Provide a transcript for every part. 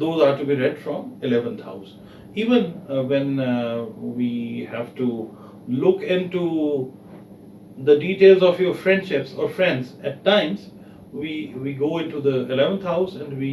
those are to be read from 11th house. Even when we have to look into the details of your friendships or friends, at times we go into the 11th house and we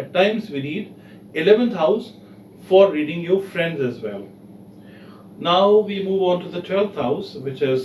At times we read 11th house for reading your friends as well. Now we move on to the 12th house, which is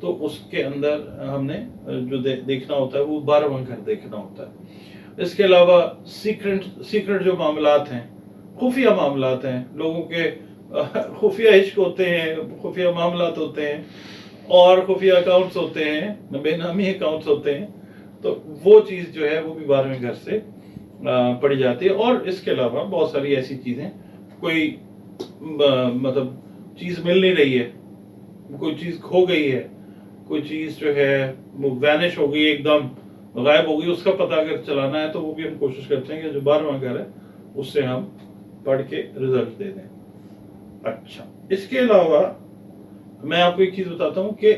تو اس کے اندر ہم نے جو دیکھنا ہوتا ہے وہ 12واں گھر دیکھنا ہوتا ہے۔ اس کے علاوہ سیکرٹ جو معاملات ہیں، خفیہ معاملات ہیں، لوگوں کے خفیہ عشق ہوتے ہیں، خفیہ معاملات ہوتے ہیں، اور خفیہ اکاؤنٹس ہوتے ہیں، بے نامی اکاؤنٹس ہوتے ہیں، تو وہ چیز جو ہے وہ بھی 12ویں گھر سے پڑھی جاتی ہے۔ اور اس کے علاوہ بہت ساری ایسی چیزیں، کوئی مطلب چیز مل نہیں رہی ہے، کوئی چیز کھو گئی ہے، کوئی چیز جو ہے وہ وینش ہو گئی، ایک دم غائب ہو گئی، اس کا پتہ اگر چلانا ہے تو وہ بھی ہم کوشش کرتے ہیں کہ جو 12واں گھر ہے اس سے ہم پڑھ کے رزلٹ دے دیں۔ اچھا، اس کے علاوہ میں آپ کو ایک چیز بتاتا ہوں کہ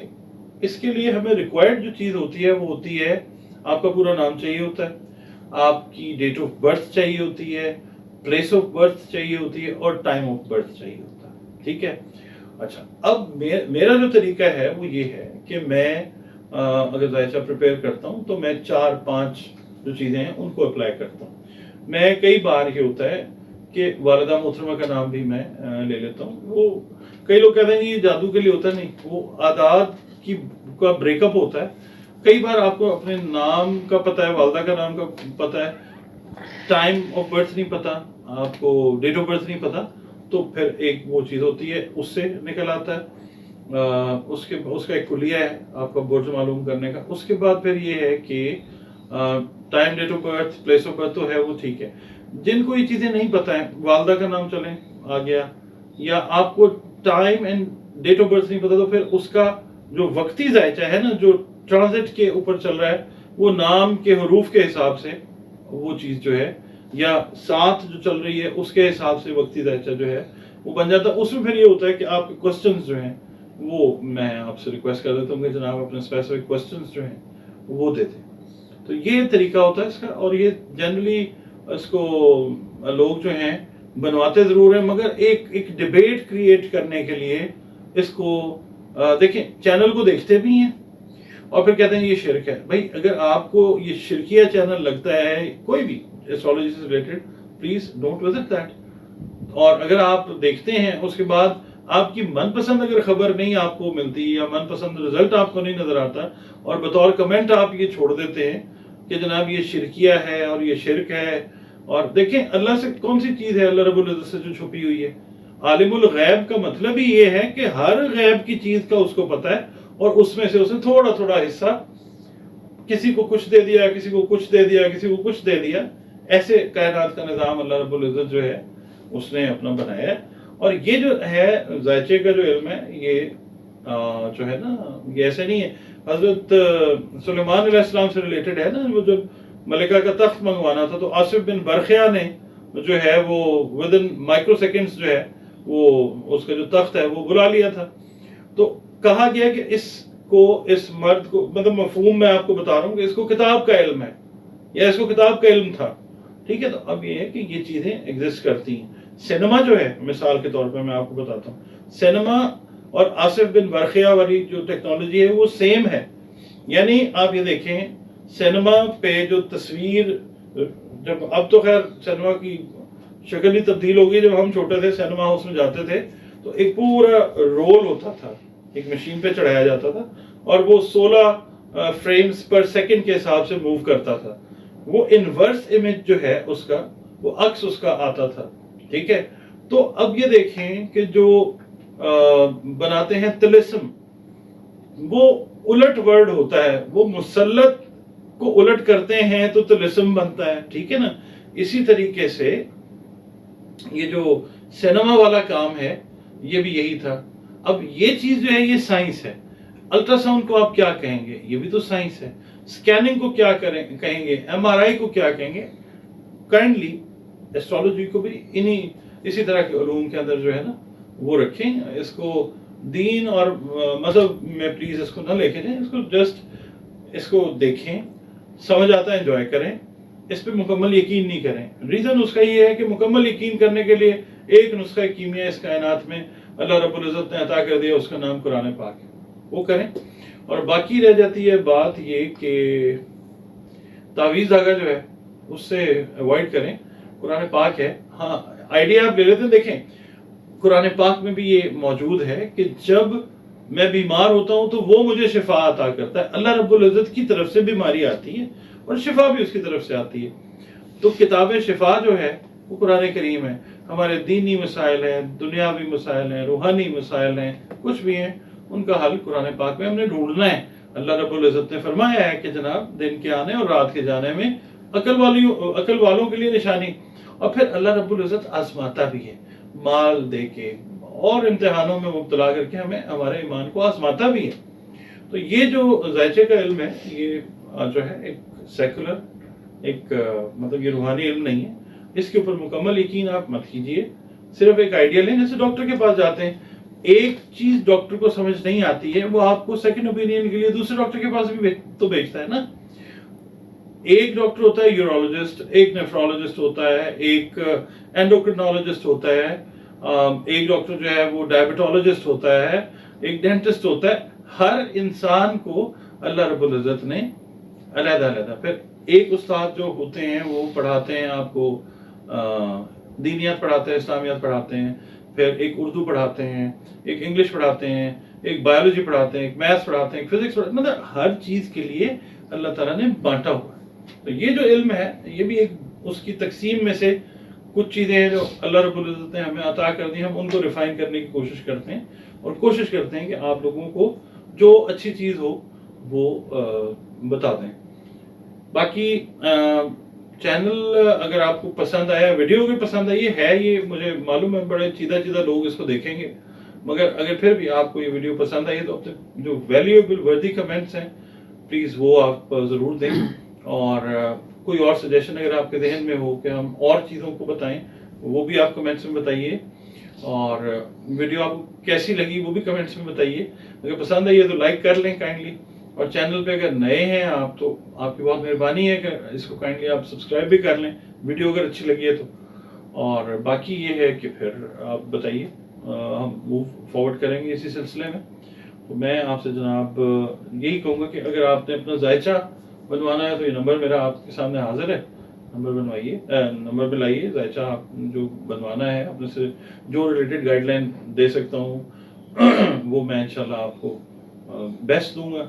اس کے لیے ہمیں ریکوائرڈ جو چیز ہوتی ہے وہ ہوتی ہے، آپ کا پورا نام چاہیے ہوتا ہے، آپ کی ڈیٹ آف برتھ چاہیے ہوتی ہے، پلیس آف برتھ چاہیے ہوتی ہے، اور ٹائم آف برتھ چاہیے ہوتا ہے، ٹھیک ہے۔ اچھا، اب میرا جو طریقہ ہے وہ یہ ہے کہ میں اگر ذائچہ پریپیئر کرتا ہوں تو میں 4-5 جو چیزیں ہیں ان کو اپلائی کرتا ہوں۔ میں کئی بار یہ ہوتا ہے کہ والدہ محترمہ کا نام بھی میں لے لیتا ہوں۔ وہ کئی لوگ کہتے ہیں یہ جادو کے لیے ہوتا نہیں، وہ اعداد کا بریک اپ ہوتا ہے۔ کئی بار آپ کو اپنے نام کا پتہ ہے، والدہ کا نام کا پتہ ہے، ٹائم آف برتھ نہیں پتہ، آپ کو ڈیٹ آف برتھ نہیں پتہ، تو پھر ایک وہ چیز ہوتی ہے، اس سے نکل آتا ہے۔ اس کا ایک کلیہ ہے آپ کا برج معلوم کرنے کا۔ اس کے بعد پھر یہ ہے کہ time, date of birth, place of birth تو ہے وہ ٹھیک ہے۔ جن کو یہ چیزیں نہیں پتہ ہیں، والدہ کا نام چلیں آ گیا، یا آپ کو time and date of birth نہیں پتہ، تو پھر اس کا جو وقتی ذائچہ ہے نا، جو ٹرانزٹ کے اوپر چل رہا ہے، وہ نام کے حروف کے حساب سے وہ چیز جو ہے، یا ساتھ جو چل رہی ہے اس کے حساب سے وقتی ذائچہ جو ہے وہ بن جاتا ہے۔ اس میں پھر یہ ہوتا ہے کہ آپ کے کوسچنز جو ہیں وہ میں آپ سے ریکویسٹ کر دیتا ہوں کہ جناب اپنے اسپیسیفک کوسچنز جو ہیں وہ دے دیں۔ تو یہ طریقہ ہوتا ہے اس کا، اور یہ جنرلی اس کو لوگ جو ہیں بنواتے ضرور ہیں، مگر ایک ڈیبیٹ کریٹ کرنے کے لیے اس کو دیکھیں، چینل کو دیکھتے بھی ہیں اور پھر کہتے ہیں یہ شرک ہے۔ بھائی اگر آپ کو یہ شرکیہ چینل لگتا ہے کوئی بھی ایسٹرالوجی سے related, please don't visit that. اور اگر آپ دیکھتے ہیں اس کے بعد آپ کی من پسند اگر خبر نہیں آپ کو ملتی، یا من پسند رزلٹ آپ کو نہیں نظر آتا، اور بطور کمنٹ آپ یہ چھوڑ دیتے ہیں کہ جناب یہ شرکیہ ہے اور یہ شرک ہے، اور دیکھیں اللہ سے کون سی چیز ہے، اللہ رب العزت سے جو چھپی ہوئی ہے؟ عالم الغیب کا مطلب ہی یہ ہے کہ ہر غیب کی چیز کا اس کو پتہ ہے، اور اس میں سے اسے تھوڑا تھوڑا حصہ، کسی کو کچھ دے دیا، کسی کو کچھ دے دیا، کسی کو کچھ دے دیا۔ ایسے کائنات کا نظام اللہ رب العزت جو ہے اس نے اپنا بنایا ہے۔ اور یہ جو ہے ذائچے کا جو علم ہے، یہ جو ہے نا، یہ ایسے نہیں ہے۔ حضرت سلیمان علیہ السلام سے ریلیٹڈ ہے نا، وہ جب ملکہ کا تخت منگوانا تھا تو آصف بن برخیہ نے جو ہے وہ ودن مائکرو سیکنڈز جو ہے وہ اس کا جو تخت ہے وہ بلا لیا تھا۔ تو کہا گیا کہ اس مرد کو، مطلب مفہوم میں آپ کو بتا رہا ہوں کہ اس کو کتاب کا علم ہے، یا اس کو کتاب کا علم تھا، ٹھیک ہے۔ تو اب یہ ہے کہ یہ چیزیں ایگزسٹ کرتی ہیں۔ سینما جو ہے، مثال کے طور پہ میں آپ کو بتاتا ہوں، سینما اور آصف بن برخیہ والی جو ٹیکنالوجی ہے وہ سیم ہے۔ یعنی آپ یہ دیکھیں، سینما پہ جو تصویر، جب اب تو خیر سینما کی شکل ہی تبدیل ہو گئی، جب ہم چھوٹے تھے سینما ہاؤس میں جاتے تھے تو ایک پورا رول ہوتا تھا، ایک مشین پہ چڑھایا جاتا تھا، اور وہ 16 فریمز پر سیکنڈ کے حساب سے موو کرتا تھا۔ وہ انورس امیج جو ہے اس کا، وہ عکس اس کا آتا تھا، ٹھیک ہے۔ تو اب یہ دیکھیں کہ جو بناتے ہیں طلسم، وہ الٹ ورڈ ہوتا ہے، وہ مسلط کو الٹ کرتے ہیں تو طلسم بنتا ہے، ٹھیک ہے نا۔ اسی طریقے سے یہ جو سینما والا کام ہے یہ بھی یہی تھا۔ اب یہ چیز جو ہے یہ سائنس ہے۔ الٹرا ساؤنڈ کو آپ کیا کہیں گے؟ یہ بھی تو سائنس ہے۔ اسکیننگ کو کیا کہیں گے؟ ایم آر آئی کو کیا کہیں گے؟ کائنڈلی ایسٹرالوجی کو بھی اسی طرح کے علوم کے اندر جو ہے نا وہ رکھیں۔ اس کو دین اور مذہب میں پلیز اس کو نہ لے کے جائیں، اس کو جسٹ اس کو دیکھیں، سمجھ آتا ہے انجوائے کریں، اس پہ مکمل یقین نہیں کریں۔ ریزن اس کا یہ ہے کہ مکمل یقین کرنے کے لیے ایک نسخہ کیمیا اس کائنات میں اللہ رب العزت نے عطا کر دیا، اس کا نام قرآن پاک ہے، وہ کریں۔ اور باقی رہ جاتی ہے بات یہ کہ تعویذ دھاگا جو ہے اس سے اوائڈ کریں، قرآن پاک ہے۔ ہاں آئیڈیا آپ لے لیتے ہیں، دیکھیں قرآن پاک میں بھی یہ موجود ہے کہ جب میں بیمار ہوتا ہوں تو وہ مجھے شفا عطا کرتا ہے. اللہ رب العزت کی طرف سے بیماری آتی ہے اور شفا بھی اس کی طرف سے آتی ہے. تو کتاب شفا جو ہے وہ قرآن کریم ہے. ہمارے دینی مسائل ہیں، دنیاوی مسائل ہیں، روحانی مسائل ہیں، کچھ بھی ہیں، ان کا حل قرآن پاک میں ہم نے ڈھونڈنا ہے. اللہ رب العزت نے فرمایا ہے کہ جناب دن کے آنے اور رات کے جانے میں عقل والوں کے لیے نشانی. اور پھر اللہ رب العزت آزماتا بھی ہے مال دے کے اور امتحانوں میں مبتلا کر کے ہمیں ہمارے ایمان کو آزماتا بھی ہے. تو یہ جو ذائچے کا علم ہے یہ جو ہے ایک سیکولر ایک مطلب یہ روحانی علم نہیں ہے. اس کے اوپر مکمل یقین آپ مت کیجئے. صرف ایک آئیڈیا لیں. جیسے ڈاکٹر کے پاس جاتے ہیں، ایک چیز ڈاکٹر کو سمجھ نہیں آتی ہے، وہ آپ کو سیکنڈ اوپینین کے لیے دوسرے ڈاکٹر کے پاس بھی تو بھیجتا ہے نا. ایک ڈاکٹر ہوتا ہے یورولوجسٹ، ایک نیفرولوجسٹ ہوتا ہے، ایک اینڈوکرینالوجسٹ ہوتا ہے، ایک ڈاکٹر جو ہے وہ ڈائبٹولوجسٹ ہوتا ہے، ایک ڈینٹسٹ ہوتا ہے. ہر انسان کو اللہ رب العزت نے علیحدہ علیحدہ. پھر ایک استاد جو ہوتے ہیں وہ پڑھاتے ہیں آپ کو دینیات پڑھاتے ہیں، اسلامیات پڑھاتے ہیں، پھر ایک اردو پڑھاتے ہیں، ایک انگلش پڑھاتے ہیں، ایک بایولوجی پڑھاتے ہیں، ایک میتھس پڑھاتے ہیں، ایک فزکس پڑھاتے ہیں. مطلب ہر چیز کے لیے اللہ تعالیٰ نے بانٹا ہوا ہے. تو یہ جو علم ہے یہ بھی ایک اس کی تقسیم میں سے کچھ چیزیں ہیں جو اللہ رب العزت نے ہمیں عطا کر دی. ہم ان کو ریفائن کرنے کی کوشش کرتے ہیں اور کوشش کرتے ہیں کہ آپ لوگوں کو جو اچھی چیز ہو وہ بتا دیں. باقی چینل اگر آپ کو پسند آیا، ویڈیو اگر پسند آئی ہے، یہ مجھے معلوم ہے بڑے چیدہ لوگ اس کو دیکھیں گے، مگر اگر پھر بھی آپ کو یہ ویڈیو پسند آئی ہے تو اپنے جو ویلیوبل وردی کمنٹس ہیں پلیز وہ آپ ضرور دیں. اور کوئی اور سجیشن اگر آپ کے ذہن میں ہو کہ ہم اور چیزوں کو بتائیں وہ بھی آپ کمنٹس میں بتائیے. اور ویڈیو آپ کو کیسی لگی وہ بھی کمنٹس میں بتائیے. اگر پسند آئی ہے تو لائک کر لیں کائنڈلی. اور چینل پہ اگر نئے ہیں آپ تو آپ کی بہت مہربانی ہے کہ اس کو کائنڈلی آپ سبسکرائب بھی کر لیں ویڈیو اگر اچھی لگی ہے تو. اور باقی یہ ہے کہ پھر آپ بتائیے ہم موو فارورڈ کریں گے اسی سلسلے میں. تو میں آپ سے جناب یہی کہوں گا کہ اگر آپ نے اپنا ذائچہ بنوانا ہے تو یہ نمبر میرا آپ کے سامنے حاضر ہے. نمبر بنوائیے، نمبر پہ لائیے. ذائچہ آپ جو بنوانا ہے اپنے سے جو ریلیٹڈ گائیڈ لائن دے سکتا ہوں وہ میں انشاءاللہ آپ کو بیسٹ دوں گا.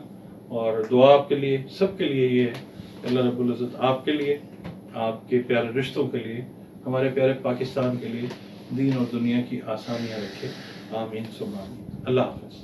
اور دعا آپ کے لیے سب کے لیے یہ ہے اللہ رب العزت آپ کے لیے، آپ کے پیارے رشتوں کے لیے، ہمارے پیارے پاکستان کے لیے دین اور دنیا کی آسانیاں رکھے. آمین ثم آمین. اللہ حافظ.